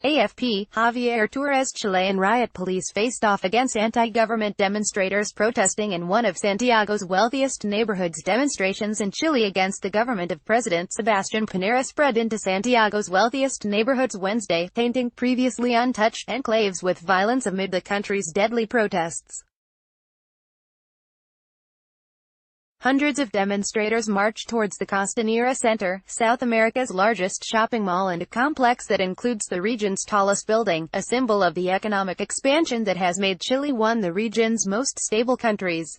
AFP, JAVIER TORRES Chilean riot police faced off against anti-government demonstrators protesting in one of Santiago's wealthiest neighborhoods. Demonstrations in Chile against the government of President Sebastián Piñera spread into Santiago's wealthiest neighborhoods Wednesday, tainting previously untouched enclaves with violence amid the country's deadly protests. Hundreds of demonstrators marched towards the Costanera Center, South America's largest shopping mall and a complex that includes the region's tallest building, a symbol of the economic expansion that has made Chile one of the region's most stable countries.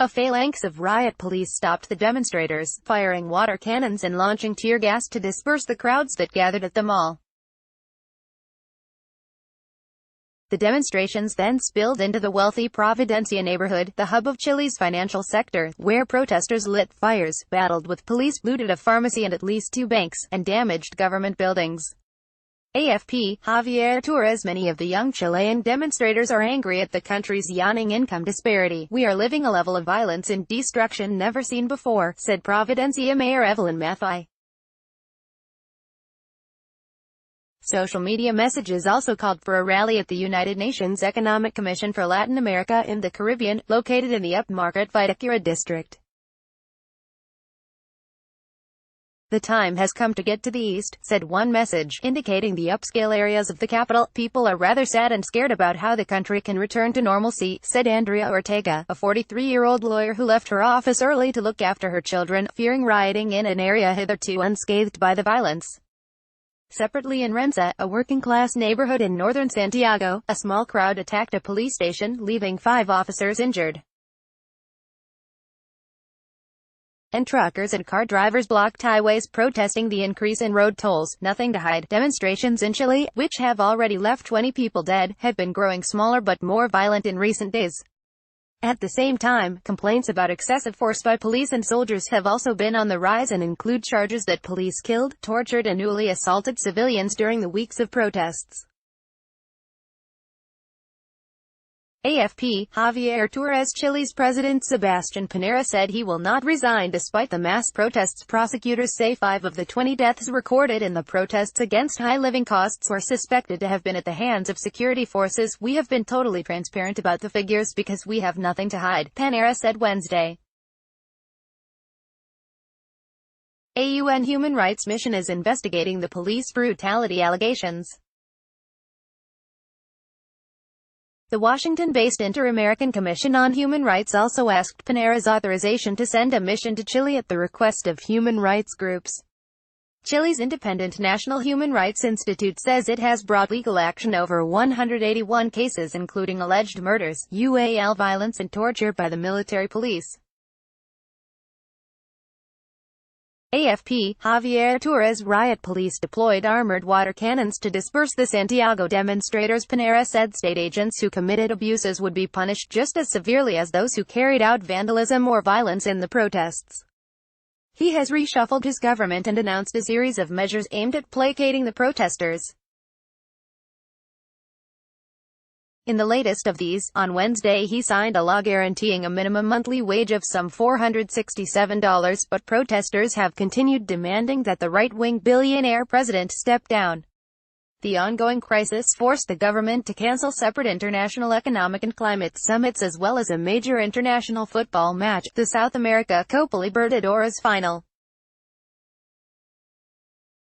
A phalanx of riot police stopped the demonstrators, firing water cannons and launching tear gas to disperse the crowds that gathered at the mall. The demonstrations then spilled into the wealthy Providencia neighborhood, the hub of Chile's financial sector, where protesters lit fires, battled with police, looted a pharmacy and at least 2 banks, and damaged government buildings. AFP, JAVIER TORRES Many of the young Chilean demonstrators are angry at the country's yawning income disparity. "We are living a level of violence and destruction never seen before," said Providencia Mayor Evelyn Matthei. Social media messages also called for a rally at the United Nations Economic Commission for Latin America and the Caribbean, located in the upmarket Vitacura district. "The time has come to get to the east," said one message, indicating the upscale areas of the capital. "People are rather sad and scared about how the country can return to normalcy," said Andrea Ortega, a 43-year-old lawyer who left her office early to look after her children, fearing rioting in an area hitherto unscathed by the violence. Separately in Renza, a working-class neighborhood in northern Santiago, a small crowd attacked a police station, leaving 5 officers injured. And truckers and car drivers blocked highways protesting the increase in road tolls. Nothing to hide. Demonstrations in Chile, which have already left 20 people dead, have been growing smaller but more violent in recent days. At the same time, complaints about excessive force by police and soldiers have also been on the rise and include charges that police killed, tortured and newly assaulted civilians during the weeks of protests. AFP, JAVIER TORRES Chile's President Sebastián Piñera said he will not resign despite the mass protests. Prosecutors say 5 of the 20 deaths recorded in the protests against high living costs were suspected to have been at the hands of security forces. "We have been totally transparent about the figures because we have nothing to hide," Piñera said Wednesday. A UN human rights mission is investigating the police brutality allegations. The Washington-based Inter-American Commission on Human Rights also asked Piñera's authorization to send a mission to Chile at the request of human rights groups. Chile's independent National Human Rights Institute says it has brought legal action over 181 cases including alleged murders, UAL violence and torture by the military police. AFP, JAVIER TORRES riot police deployed armored water cannons to disperse the Santiago demonstrators. Piñera said state agents who committed abuses would be punished just as severely as those who carried out vandalism or violence in the protests. He has reshuffled his government and announced a series of measures aimed at placating the protesters. In the latest of these, on Wednesday he signed a law guaranteeing a minimum monthly wage of some $467, but protesters have continued demanding that the right-wing billionaire president step down. The ongoing crisis forced the government to cancel separate international economic and climate summits as well as a major international football match, the South America Copa Libertadores final.